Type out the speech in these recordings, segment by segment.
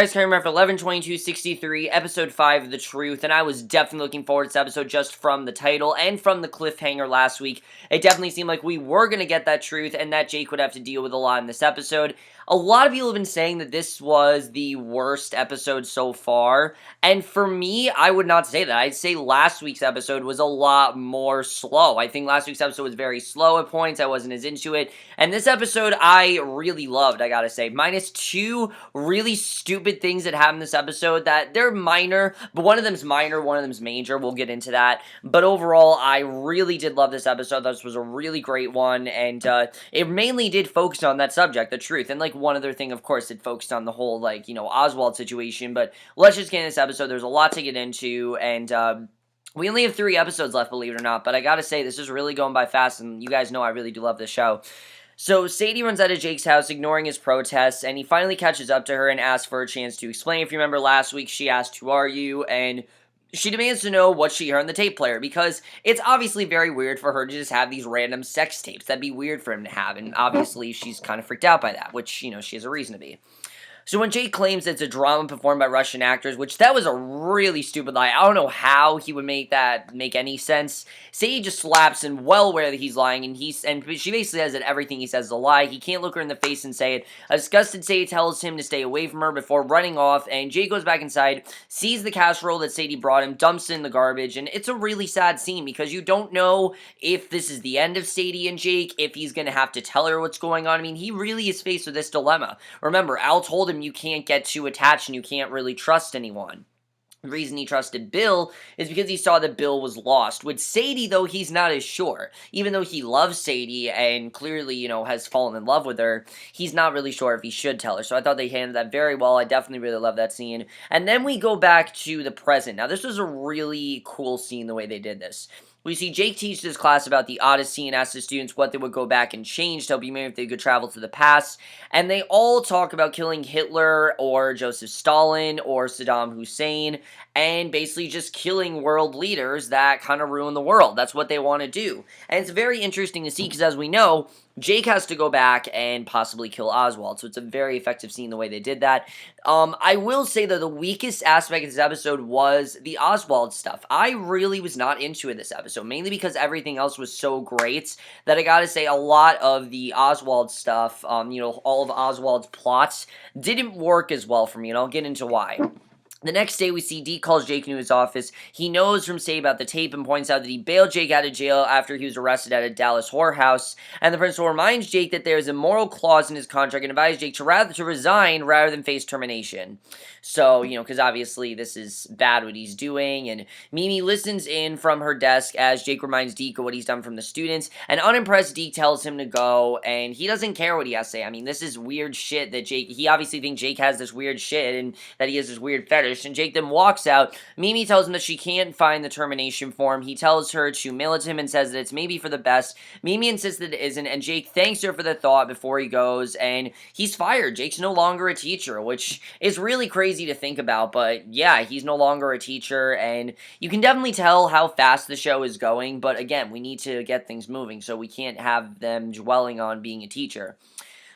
Guys, coming for 11/22/63, episode 5 of The Truth, and I was definitely looking forward to this episode just from the title and from the cliffhanger last week. It definitely seemed like we were going to get that truth and that Jake would have to deal with a lot in this episode. A lot of people have been saying that this was the worst episode so far, and for me, I would not say that. I'd say last week's episode was a lot more slow. I think last week's episode was very slow at points. I wasn't as into it, and this episode I really loved, I gotta say. Minus two really stupid things that happen in this episode that they're minor, but one of them's minor, one of them's major. We'll get into that. But overall, I really did love this episode. This was a really great one, and it mainly did focus on that subject, the truth. And like one other thing, of course, it focused on the whole Oswald situation. But let's just get in this episode. There's a lot to get into, and we only have 3 episodes left, believe it or not. But I gotta say, this is really going by fast, and you guys know I really do love this show. So Sadie runs out of Jake's house, ignoring his protests, and he finally catches up to her and asks for a chance to explain. If you remember last week, she asked, "Who are you?" And she demands to know what she heard on the tape player, because it's obviously very weird for her to just have these random sex tapes. That'd be weird for him to have, and obviously she's kind of freaked out by that, which, she has a reason to be. So when Jake claims it's a drama performed by Russian actors, which that was a really stupid lie. I don't know how he would make that make any sense. Sadie just slaps him, well aware that he's lying, and she basically says that everything he says is a lie. He can't look her in the face and say it. A disgusted Sadie tells him to stay away from her before running off, and Jake goes back inside, sees the casserole that Sadie brought him, dumps it in the garbage, and it's a really sad scene because you don't know if this is the end of Sadie and Jake, if he's going to have to tell her what's going on. I mean, he really is faced with this dilemma. Remember, Al told him you can't get too attached and you can't really trust anyone. The reason he trusted Bill is because he saw that Bill was lost. With Sadie, though, he's not as sure. Even though he loves Sadie and clearly, has fallen in love with her, he's not really sure if he should tell her. So I thought they handled that very well. I definitely really love that scene. And then we go back to the present. Now, this was a really cool scene, the way they did this. We see Jake teach this class about the Odyssey and ask the students what they would go back and change to help you if they could travel to the past. And they all talk about killing Hitler or Joseph Stalin or Saddam Hussein and basically just killing world leaders that kind of ruin the world. That's what they want to do. And it's very interesting to see because, as we know, Jake has to go back and possibly kill Oswald, so it's a very effective scene the way they did that. I will say, though, the weakest aspect of this episode was the Oswald stuff. I really was not into it this episode, mainly because everything else was so great that I gotta say a lot of the Oswald stuff, all of Oswald's plots, didn't work as well for me, and I'll get into why. The next day, we see Deke calls Jake into his office. He knows from Sadie about the tape and points out that he bailed Jake out of jail after he was arrested at a Dallas whorehouse. And the principal reminds Jake that there is a moral clause in his contract and advises Jake to resign rather than face termination. So, because obviously this is bad what he's doing. And Mimi listens in from her desk as Jake reminds Deke of what he's done from the students. And unimpressed, Deke tells him to go, and he doesn't care what he has to say. I mean, this is weird shit that he obviously thinks Jake has this weird shit and that he has this weird fetish. And Jake then walks out. Mimi tells him that she can't find the termination form. He tells her to mail it to him and says that it's maybe for the best. Mimi insists that it isn't, and Jake thanks her for the thought before he goes, and he's fired. Jake's no longer a teacher, which is really crazy to think about, but yeah, he's no longer a teacher, and you can definitely tell how fast the show is going, but again, we need to get things moving, so we can't have them dwelling on being a teacher.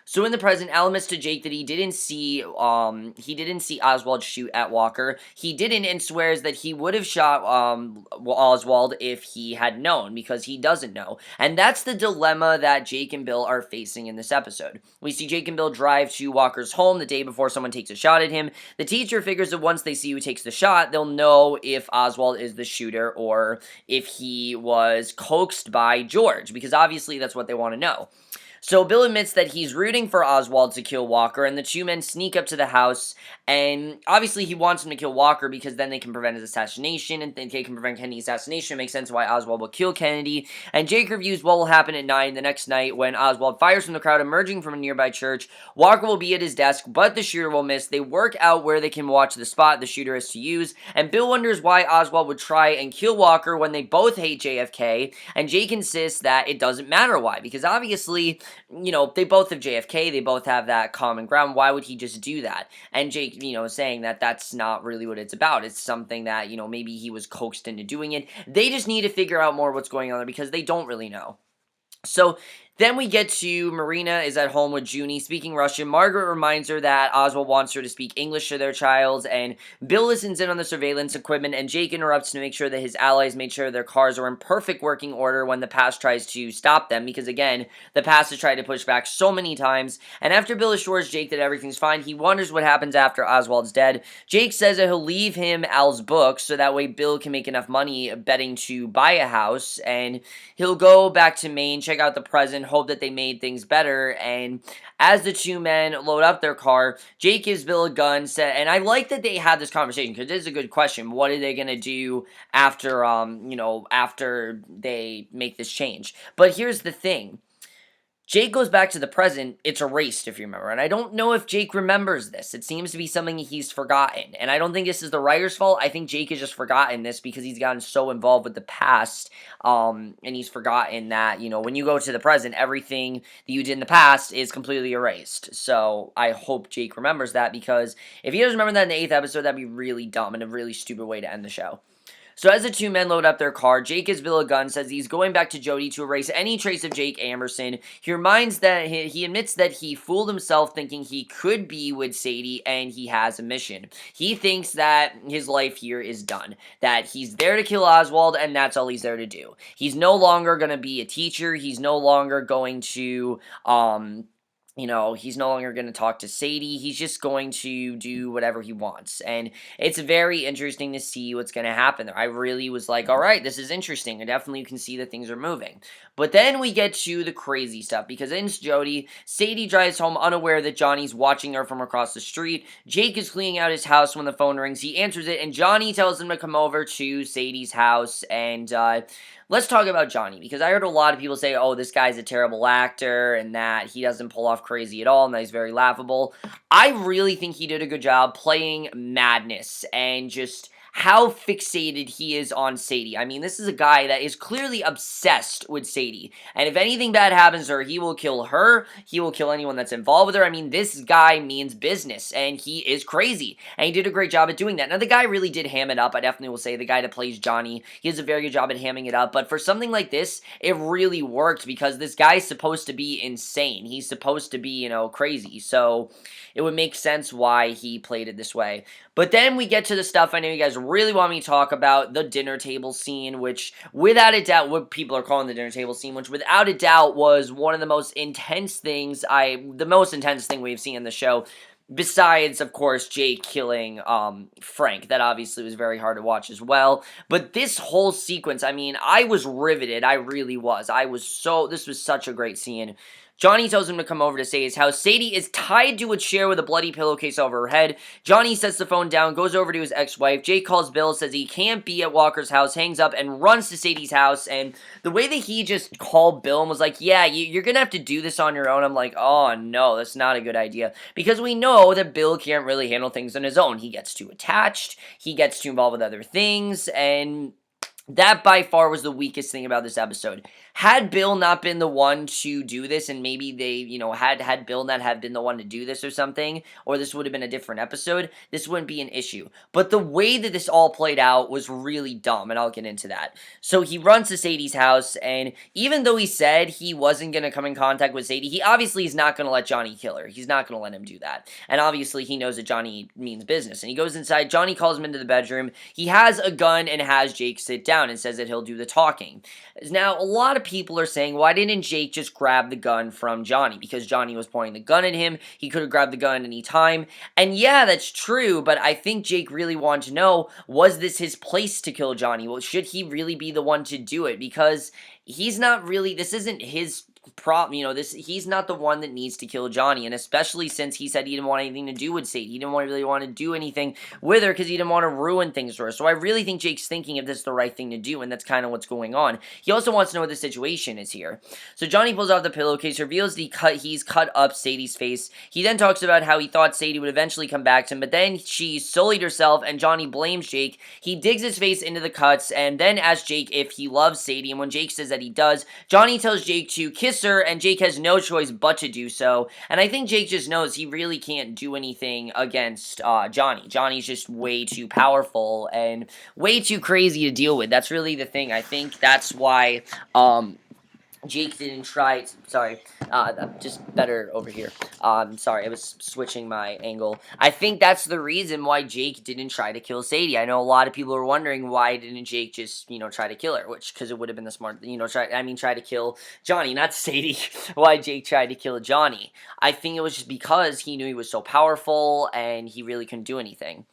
So in the present, Al admits to Jake that he didn't see Oswald shoot at Walker. He didn't, and swears that he would have shot Oswald if he had known, because he doesn't know. And that's the dilemma that Jake and Bill are facing in this episode. We see Jake and Bill drive to Walker's home the day before someone takes a shot at him. The teacher figures that once they see who takes the shot, they'll know if Oswald is the shooter or if he was coaxed by George, because obviously that's what they want to know. So Bill admits that he's rooting for Oswald to kill Walker, and the two men sneak up to the house, and obviously he wants him to kill Walker because then they can prevent his assassination, and they can prevent Kennedy's assassination. It makes sense why Oswald will kill Kennedy, and Jake reviews what will happen at 9 the next night when Oswald fires from the crowd emerging from a nearby church. Walker will be at his desk, but the shooter will miss. They work out where they can watch the spot the shooter is to use, and Bill wonders why Oswald would try and kill Walker when they both hate JFK, and Jake insists that it doesn't matter why, because obviously they both have JFK, they both have that common ground, why would he just do that? And Jake, saying that that's not really what it's about, it's something that, maybe he was coaxed into doing it. They just need to figure out more what's going on there because they don't really know. So, Then we get to Marina is at home with Junie speaking Russian. Margaret reminds her that Oswald wants her to speak English to their child, and Bill listens in on the surveillance equipment, and Jake interrupts to make sure that his allies made sure their cars are in perfect working order when the past tries to stop them, because again, the past has tried to push back so many times, and after Bill assures Jake that everything's fine, he wonders what happens after Oswald's dead. Jake says that he'll leave him Al's books, so that way Bill can make enough money betting to buy a house, and he'll go back to Maine, check out the present, hope that they made things better, and as the two men load up their car, Jake gives Bill a gun, and I like that they had this conversation, because it is a good question. What are they going to do after, after they make this change? But here's the thing. Jake goes back to the present, it's erased, if you remember, and I don't know if Jake remembers this. It seems to be something he's forgotten, and I don't think this is the writer's fault. I think Jake has just forgotten this because he's gotten so involved with the past, and he's forgotten that, when you go to the present, everything that you did in the past is completely erased. So I hope Jake remembers that, because if he doesn't remember that in the 8th episode, that'd be really dumb and a really stupid way to end the show. So as the two men load up their car, Jake gives Bill a gun, says he's going back to Jody to erase any trace of Jake Amerson. He reminds that he admits that he fooled himself thinking he could be with Sadie, and he has a mission. He thinks that his life here is done, that he's there to kill Oswald, and that's all he's there to do. He's no longer going to be a teacher. He's no longer going to, he's no longer going to talk to Sadie. He's just going to do whatever he wants. And it's very interesting to see what's going to happen there. I really was like, all right, this is interesting. I definitely can see that things are moving. But then we get to the crazy stuff, because in Jody, Sadie drives home unaware that Johnny's watching her from across the street. Jake is cleaning out his house when the phone rings. He answers it, and Johnny tells him to come over to Sadie's house. And let's talk about Johnny, because I heard a lot of people say, oh, this guy's a terrible actor, and that he doesn't pull off crazy at all, and that he's very laughable. I really think he did a good job playing madness and just how fixated he is on Sadie. I mean, this is a guy that is clearly obsessed with Sadie, and if anything bad happens to her, he will kill her, he will kill anyone that's involved with her. I mean, this guy means business, and he is crazy, and he did a great job at doing that. Now, the guy really did ham it up. I definitely will say the guy that plays Johnny, he does a very good job at hamming it up, but for something like this, it really worked, because this guy's supposed to be insane. He's supposed to be, crazy, so it would make sense why he played it this way. But then we get to the stuff I know you guys really want me to talk about, the dinner table scene, which without a doubt, what people are calling the dinner table scene, which without a doubt was one of the most intense things the most intense thing we've seen in the show. Besides, of course, Jake killing Frank. That obviously was very hard to watch as well. But this whole sequence, I mean, I was riveted. I really was. This was such a great scene. Johnny tells him to come over to Sadie's house. Sadie is tied to a chair with a bloody pillowcase over her head. Johnny sets the phone down, goes over to his ex-wife. Jake calls Bill, says he can't be at Walker's house, hangs up, and runs to Sadie's house. And the way that he just called Bill and was like, yeah, you're going to have to do this on your own, I'm like, oh no, that's not a good idea. Because we know that Bill can't really handle things on his own. He gets too attached, he gets too involved with other things, and that by far was the weakest thing about this episode. Had Bill not been the one to do this, and maybe they, had Bill not have been the one to do this or something, or this would have been a different episode, this wouldn't be an issue. But the way that this all played out was really dumb, and I'll get into that. So he runs to Sadie's house, and even though he said he wasn't going to come in contact with Sadie, he obviously is not going to let Johnny kill her. He's not going to let him do that. And obviously he knows that Johnny means business. And he goes inside, Johnny calls him into the bedroom, he has a gun and has Jake sit down and says that he'll do the talking. Now, a lot of people are saying, why didn't Jake just grab the gun from Johnny? Because Johnny was pointing the gun at him, he could have grabbed the gun any time. And yeah, that's true, but I think Jake really wanted to know, was this his place to kill Johnny? Well, should he really be the one to do it? Because he's not really, this isn't his problem, he's not the one that needs to kill Johnny, and especially since he said he didn't want anything to do with Sadie. He didn't really want to do anything with her because he didn't want to ruin things for her. So I really think Jake's thinking if this is the right thing to do, and that's kind of what's going on. He also wants to know what the situation is here. So Johnny pulls out the pillowcase, reveals that he's cut up Sadie's face. He then talks about how he thought Sadie would eventually come back to him, but then she sullied herself, and Johnny blames Jake. He digs his face into the cuts, and then asks Jake if he loves Sadie, and when Jake says that he does, Johnny tells Jake to kiss her, and Jake has no choice but to do so. And I think Jake just knows he really can't do anything against Johnny. Johnny's just way too powerful and way too crazy to deal with. That's really the thing. I think that's why Jake didn't try. Sorry, just better over here. Sorry, I was switching my angle. I think that's the reason why Jake didn't try to kill Sadie. I know a lot of people are wondering why didn't Jake just try to kill her, which because it would have been the smart try to kill Johnny, not Sadie. Why Jake tried to kill Johnny? I think it was just because he knew he was so powerful and he really couldn't do anything.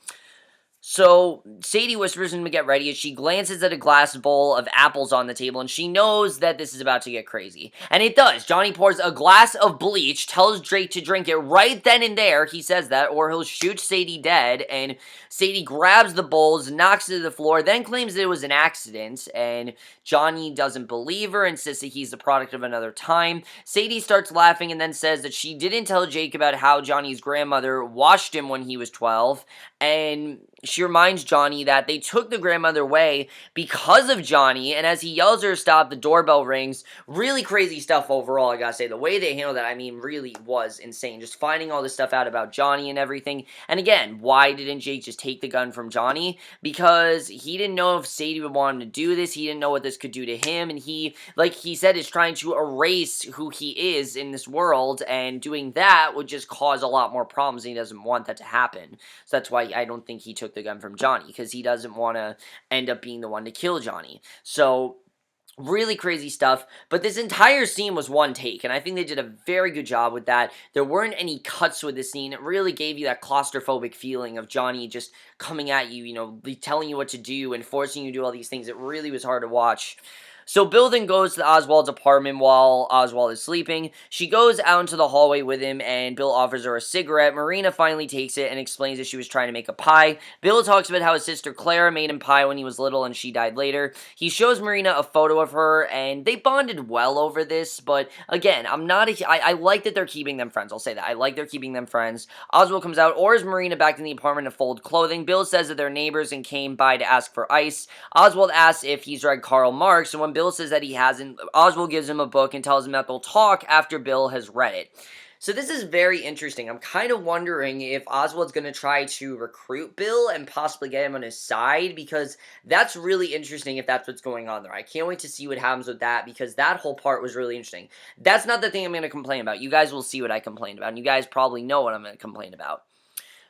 So, Sadie whispers him to get ready as she glances at a glass bowl of apples on the table and she knows that this is about to get crazy. And it does. Johnny pours a glass of bleach, tells Drake to drink it right then and there. He says that, or he'll shoot Sadie dead. And Sadie grabs the bowls, knocks it to the floor, then claims that it was an accident. And Johnny doesn't believe her, insists that he's the product of another time. Sadie starts laughing and then says that she didn't tell Jake about how Johnny's grandmother washed him when he was 12. And she reminds Johnny that they took the grandmother away because of Johnny, and as he yells her to stop, the doorbell rings. Really crazy stuff overall, I gotta say. The way they handled that, really was insane. Just finding all this stuff out about Johnny and everything. And again, why didn't Jake just take the gun from Johnny? Because he didn't know if Sadie would want him to do this. He didn't know what this could do to him, and he, like he said, is trying to erase who he is in this world, and doing that would just cause a lot more problems, and he doesn't want that to happen. So that's why I don't think he took the gun from Johnny, because he doesn't want to end up being the one to kill Johnny. So, really crazy stuff, but this entire scene was one take, and I think they did a very good job with that. There weren't any cuts with this scene. It really gave you that claustrophobic feeling of Johnny just coming at you, telling you what to do and forcing you to do all these things. It really was hard to watch. So Bill then goes to Oswald's apartment while Oswald is sleeping. She goes out into the hallway with him, and Bill offers her a cigarette. Marina finally takes it and explains that she was trying to make a pie. Bill talks about how his sister Clara made him pie when he was little and she died later. He shows Marina a photo of her, and they bonded well over this, but again, I like that they're keeping them friends. I'll say that. I like they're keeping them friends. Oswald comes out, orders Marina back in the apartment to fold clothing. Bill says that they're neighbors and came by to ask for ice. Oswald asks if he's read Karl Marx, and when Bill says that he hasn't, Oswald gives him a book and tells him that they'll talk after Bill has read it. So this is very interesting. I'm kind of wondering if Oswald's going to try to recruit Bill and possibly get him on his side, because that's really interesting if that's what's going on there. I can't wait to see what happens with that, because that whole part was really interesting. That's not the thing I'm going to complain about. You guys will see what I complained about, and you guys probably know what I'm going to complain about.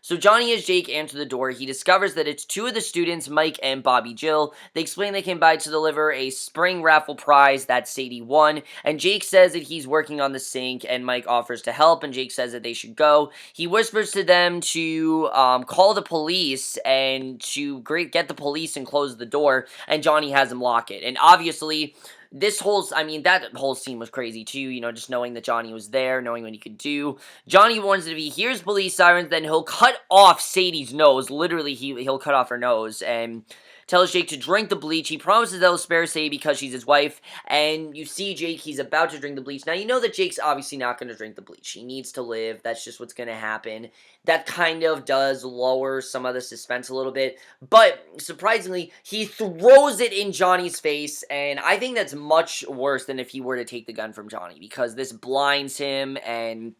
So Johnny, as Jake answers the door, he discovers that it's two of the students, Mike and Bobby Jill. They explain they came by to deliver a spring raffle prize that Sadie won, and Jake says that he's working on the sink, and Mike offers to help, and Jake says that they should go. He whispers to them to call the police and to get the police and close the door, and Johnny has him lock it. And obviously, that whole scene was crazy too, just knowing that Johnny was there, knowing what he could do. Johnny warns that if he hears police sirens, then he'll cut off Sadie's nose. Literally, he'll cut off her nose, and tells Jake to drink the bleach. He promises that he'll spare Sadie because she's his wife, and you see Jake, he's about to drink the bleach. Now, you know that Jake's obviously not going to drink the bleach. He needs to live. That's just what's going to happen. That kind of does lower some of the suspense a little bit, but surprisingly, he throws it in Johnny's face, and I think that's much worse than if he were to take the gun from Johnny, because this blinds him, and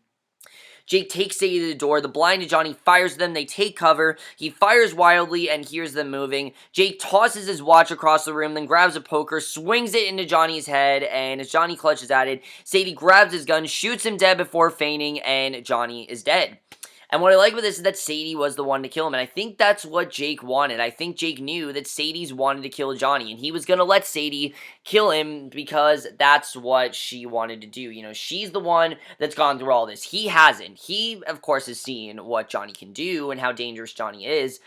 Jake takes Sadie to the door. The blinded Johnny fires them. They take cover. He fires wildly and hears them moving. Jake tosses his watch across the room, then grabs a poker, swings it into Johnny's head, and as Johnny clutches at it, Sadie grabs his gun, shoots him dead before fainting, and Johnny is dead. And what I like about this is that Sadie was the one to kill him, and I think that's what Jake wanted. I think Jake knew that Sadie's wanted to kill Johnny, and he was going to let Sadie kill him because that's what she wanted to do. She's the one that's gone through all this. He hasn't. He, of course, has seen what Johnny can do and how dangerous Johnny is,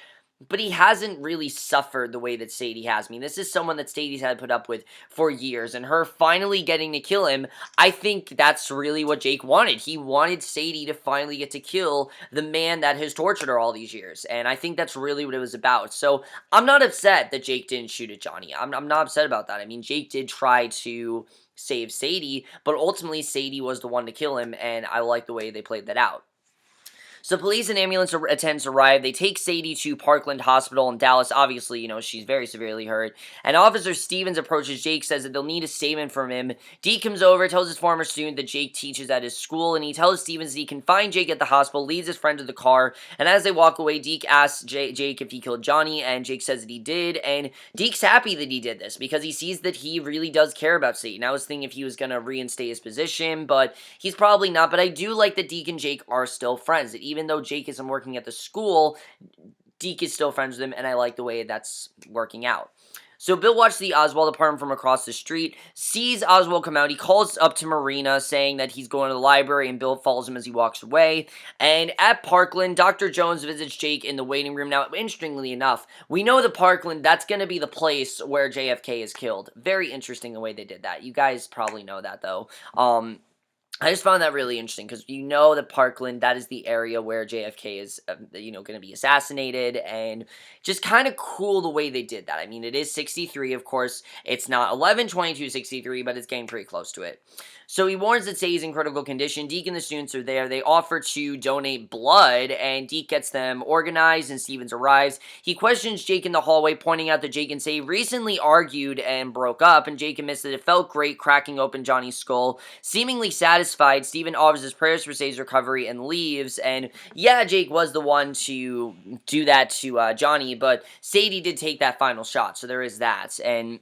but he hasn't really suffered the way that Sadie has. This is someone that Sadie's had to put up with for years, and her finally getting to kill him, I think that's really what Jake wanted. He wanted Sadie to finally get to kill the man that has tortured her all these years, and I think that's really what it was about. So, I'm not upset that Jake didn't shoot at Johnny. I'm not upset about that. Jake did try to save Sadie, but ultimately Sadie was the one to kill him, and I like the way they played that out. So police and ambulance attendants arrive. They take Sadie to Parkland Hospital in Dallas. Obviously, she's very severely hurt. And Officer Stevens approaches Jake, says that they'll need a statement from him. Deke comes over, tells his former student that Jake teaches at his school, and he tells Stevens that he can find Jake at the hospital, leads his friend to the car, and as they walk away, Deke asks Jake if he killed Johnny, and Jake says that he did, and Deke's happy that he did this, because he sees that he really does care about Sadie. And I was thinking if he was going to reinstate his position, but he's probably not. But I do like that Deke and Jake are still friends, that even though Jake isn't working at the school, Deke is still friends with him, and I like the way that's working out. So Bill watches the Oswald apartment from across the street, sees Oswald come out. He calls up to Marina saying that he's going to the library, and Bill follows him as he walks away. And at Parkland, Dr. Jones visits Jake in the waiting room. Now, interestingly enough, we know that Parkland, that's going to be the place where JFK is killed. Very interesting the way they did that. You guys probably know that, though. I just found that really interesting because that Parkland, that is the area where JFK is, going to be assassinated, and just kind of cool the way they did that. I mean, it is 63, of course. It's not 11/22/63, but it's getting pretty close to it. So he warns that Sadie's in critical condition. Deke and the students are there. They offer to donate blood, and Deke gets them organized, and Stevens arrives. He questions Jake in the hallway, pointing out that Jake and Sadie recently argued and broke up, and Jake admits that it felt great cracking open Johnny's skull. Seemingly satisfied, Steven offers his prayers for Sadie's recovery and leaves, and yeah, Jake was the one to do that to Johnny, but Sadie did take that final shot, so there is that, and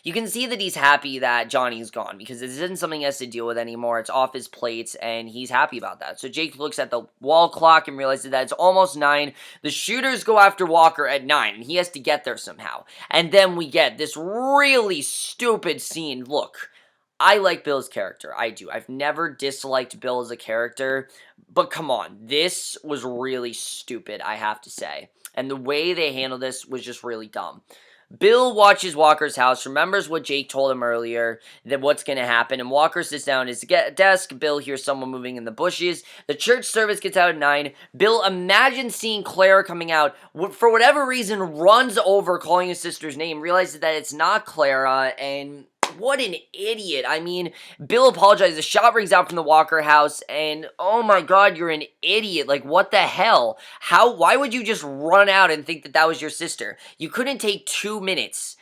you can see that he's happy that Johnny's gone, because this isn't something he has to deal with anymore. It's off his plate, and he's happy about that. So Jake looks at the wall clock and realizes that it's almost 9. The shooters go after Walker at 9, and he has to get there somehow. And then we get this really stupid scene. Look, I like Bill's character. I do. I've never disliked Bill as a character, but come on. This was really stupid, I have to say. And the way they handled this was just really dumb. Bill watches Walker's house, remembers what Jake told him earlier, that what's going to happen, and Walker sits down at his desk. Bill hears someone moving in the bushes. The church service gets out at 9. Bill imagines seeing Clara coming out. For whatever reason, runs over calling his sister's name, realizes that it's not Clara, and what an idiot. I mean, Bill apologizes. The shot rings out from the Walker house, and oh my god, you're an idiot. Like, what the hell? Why would you just run out and think that that was your sister? You couldn't take 2 minutes.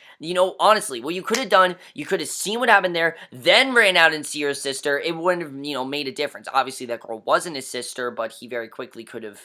Honestly, what you could have done, you could have seen what happened there, then ran out and see your sister. It wouldn't have, made a difference. Obviously, that girl wasn't his sister, but he very quickly could have,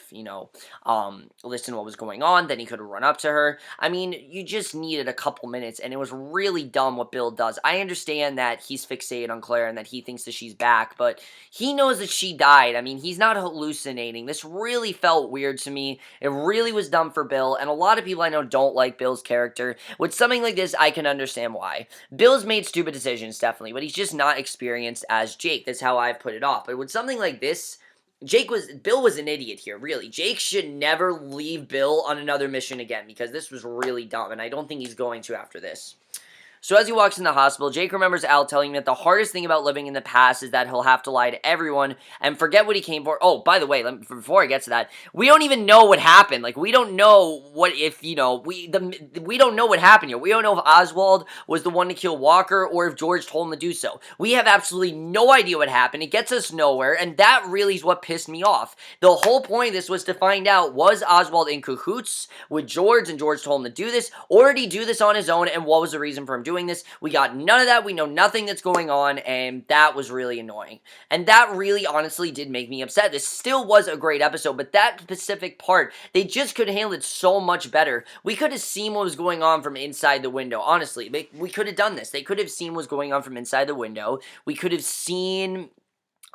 listened to what was going on. Then he could have run up to her. I mean, you just needed a couple minutes, and it was really dumb what Bill does. I understand that he's fixated on Claire and that he thinks that she's back, but he knows that she died. I mean, he's not hallucinating. This really felt weird to me. It really was dumb for Bill, and a lot of people I know don't like Bill's character. With something like this, I can understand why. Bill's made stupid decisions, definitely, but he's just not experienced as Jake. That's how I've put it off. But with something like this, Bill was an idiot here, really. Jake should never leave Bill on another mission again, because this was really dumb, and I don't think he's going to after this. So as he walks in the hospital, Jake remembers Al telling him that the hardest thing about living in the past is that he'll have to lie to everyone and forget what he came for. Oh, by the way, before I get to that, we don't even know what happened. Like, we don't know what if, we don't know what happened here. We don't know if Oswald was the one to kill Walker or if George told him to do so. We have absolutely no idea what happened. It gets us nowhere, and that really is what pissed me off. The whole point of this was to find out, was Oswald in cahoots with George and George told him to do this, or did he do this on his own, and what was the reason for him doing this? We got none of that. We know nothing that's going on, and that was really annoying. And that really honestly did make me upset. This still was a great episode, but that specific part, they just could handle it so much better. We could have seen what was going on from inside the window. Honestly, we could have done this. They could have seen what was going on from inside the window. We could have seen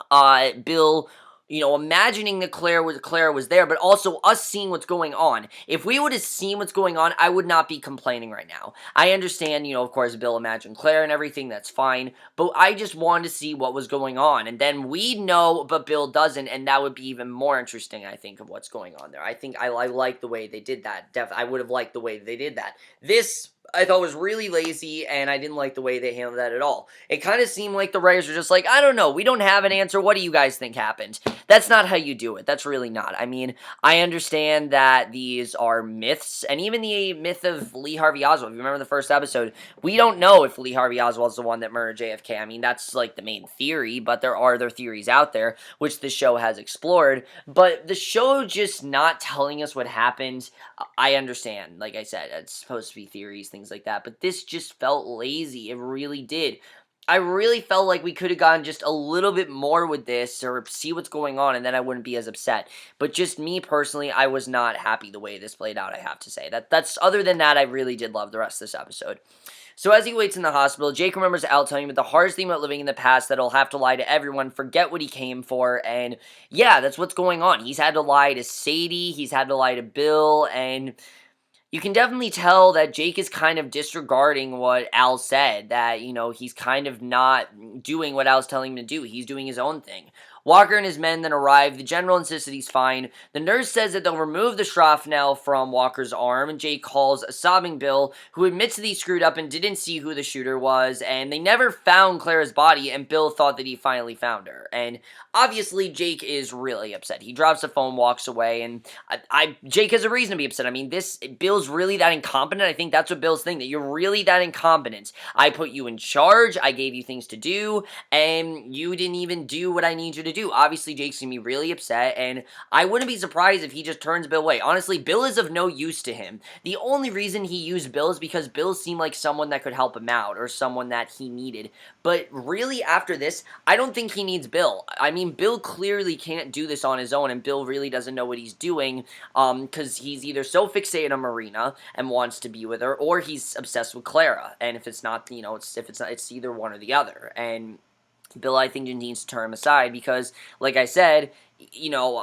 Bill imagining that Claire was there, but also us seeing what's going on. If we would have seen what's going on, I would not be complaining right now. I understand, of course, Bill imagined Claire and everything, that's fine, but I just wanted to see what was going on, and then we know, but Bill doesn't, and that would be even more interesting, I think, of what's going on there. I think I like the way they did that. I would have liked the way they did that. This I thought was really lazy, and I didn't like the way they handled that at all. It kind of seemed like the writers were just like, I don't know, we don't have an answer, what do you guys think happened? That's not how you do it, that's really not. I mean, I understand that these are myths, and even the myth of Lee Harvey Oswald, if you remember the first episode, we don't know if Lee Harvey Oswald's the one that murdered JFK. I mean, that's like the main theory, but there are other theories out there, which the show has explored, but the show just not telling us what happened, I understand. Like I said, it's supposed to be theories, things like that, but this just felt lazy. It really did. I really felt like we could have gone just a little bit more with this or see what's going on, and then I wouldn't be as upset. But just me personally, I was not happy the way this played out, I have to say. That's other than that, I really did love the rest of this episode. So as he waits in the hospital, Jake remembers Al telling him that the hardest thing about living in the past that he'll have to lie to everyone, forget what he came for, and yeah, that's what's going on. He's had to lie to Sadie, he's had to lie to Bill, and you can definitely tell that Jake is kind of disregarding what Al said, that, he's kind of not doing what Al's telling him to do. He's doing his own thing. Walker and his men then arrive. The general insists that he's fine. The nurse says that they'll remove the shrapnel from Walker's arm, and Jake calls a sobbing Bill, who admits that he screwed up and didn't see who the shooter was, and they never found Clara's body, and Bill thought that he finally found her. And obviously, Jake is really upset. He drops the phone, walks away, and Jake has a reason to be upset. I mean, Bill's really that incompetent. I think that's what Bill's thinking, that you're really that incompetent. I put you in charge, I gave you things to do, and you didn't even do what I need you to do. Obviously, Jake's gonna be really upset, and I wouldn't be surprised if he just turns Bill away. Honestly, Bill is of no use to him. The only reason he used Bill is because Bill seemed like someone that could help him out, or someone that he needed. But really, after this, I don't think he needs Bill. I mean, Bill clearly can't do this on his own, and Bill really doesn't know what he's doing, because he's either so fixated on Marina and wants to be with her, or he's obsessed with Clara. And if it's not, it's either one or the other. And Bill, I think, needs to turn him aside because, like I said,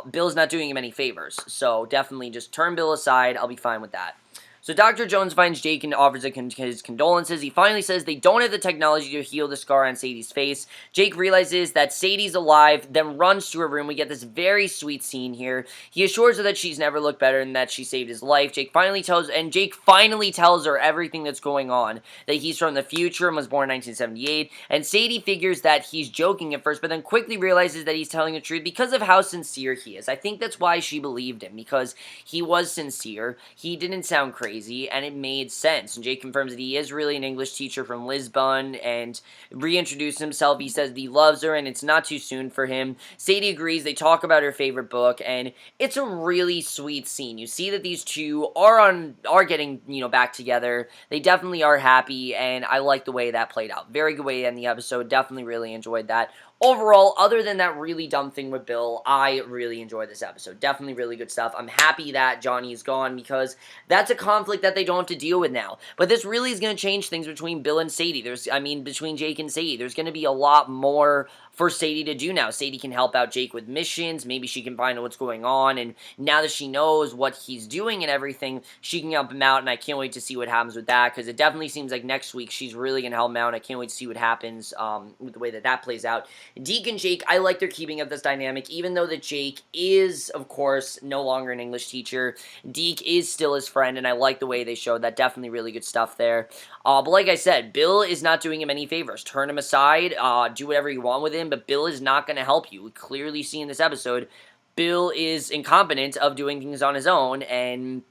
Bill's not doing him any favors. So definitely just turn Bill aside. I'll be fine with that. So Dr. Jones finds Jake and offers his condolences. He finally says they don't have the technology to heal the scar on Sadie's face. Jake realizes that Sadie's alive, then runs to her room. We get this very sweet scene here. He assures her that she's never looked better and that she saved his life. Jake finally tells her everything that's going on, that he's from the future and was born in 1978. And Sadie figures that he's joking at first, but then quickly realizes that he's telling the truth because of how sincere he is. I think that's why she believed him, because he was sincere. He didn't sound crazy, and it made sense. And Jake confirms that he is really an English teacher from Lisbon and reintroduces himself. He says that he loves her and it's not too soon for him. Sadie agrees. They talk about her favorite book, and it's a really sweet scene. You see that these two are getting, back together. They definitely are happy, and I like the way that played out. Very good way to end the episode. Definitely really enjoyed that. Overall, other than that really dumb thing with Bill, I really enjoyed this episode. Definitely really good stuff. I'm happy that Johnny is gone because that's a conflict that they don't have to deal with now. But this really is going to change things between Bill and Sadie. Between Jake and Sadie. There's going to be a lot more for Sadie to do now. Sadie can help out Jake with missions. Maybe she can find out what's going on. And now that she knows what he's doing and everything, she can help him out. And I can't wait to see what happens with that, because it definitely seems like next week she's really going to help him out. I can't wait to see what happens with the way that plays out. Deke and Jake, I like their keeping of this dynamic, even though that Jake is, of course, no longer an English teacher. Deke is still his friend, and I like the way they showed that. Definitely really good stuff there. But like I said, Bill is not doing him any favors. Turn him aside, do whatever you want with him, but Bill is not going to help you. We clearly see in this episode, Bill is incompetent of doing things on his own, and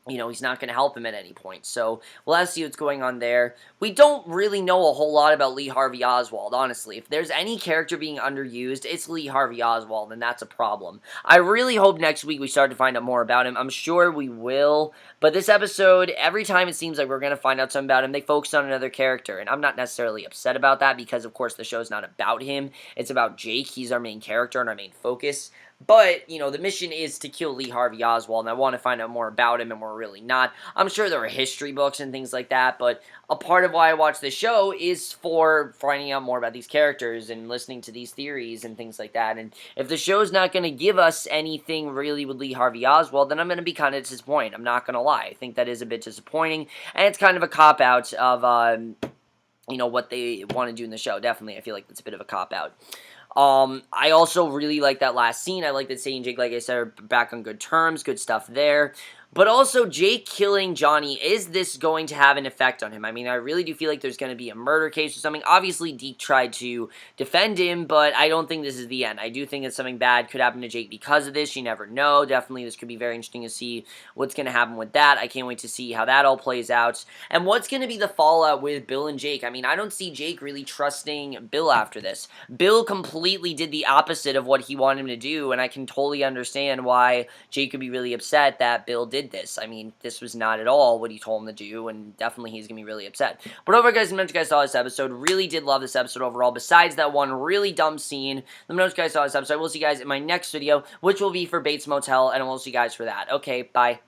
he's not going to help him at any point. So we'll have to see what's going on there. We don't really know a whole lot about Lee Harvey Oswald, honestly. If there's any character being underused, it's Lee Harvey Oswald, and that's a problem. I really hope next week we start to find out more about him. I'm sure we will. But this episode, every time it seems like we're going to find out something about him, they focus on another character. And I'm not necessarily upset about that because, of course, the show's not about him. It's about Jake. He's our main character and our main focus. But, the mission is to kill Lee Harvey Oswald, and I want to find out more about him, and we're really not. I'm sure there are history books and things like that, but a part of why I watch this show is for finding out more about these characters and listening to these theories and things like that. And if the show's not going to give us anything really with Lee Harvey Oswald, then I'm going to be kind of disappointed. I'm not going to lie. I think that is a bit disappointing, and it's kind of a cop-out of, what they want to do in the show. Definitely, I feel like it's a bit of a cop-out. I also really like that last scene. I like that Sadie and Jake, like I said, are back on good terms. Good stuff there. But also, Jake killing Johnny, is this going to have an effect on him? I mean, I really do feel like there's going to be a murder case or something. Obviously, Deke tried to defend him, but I don't think this is the end. I do think that something bad could happen to Jake because of this. You never know. Definitely, this could be very interesting to see what's going to happen with that. I can't wait to see how that all plays out. And what's going to be the fallout with Bill and Jake? I mean, I don't see Jake really trusting Bill after this. Bill completely did the opposite of what he wanted him to do, and I can totally understand why Jake could be really upset that Bill did this. I mean, this was not at all what he told him to do, and definitely he's going to be really upset. But overall, guys, let me know if you guys saw this episode. Really did love this episode overall, besides that one really dumb scene. Let me know if you guys saw this episode. We'll see you guys in my next video, which will be for Bates Motel, and we'll see you guys for that. Okay, bye.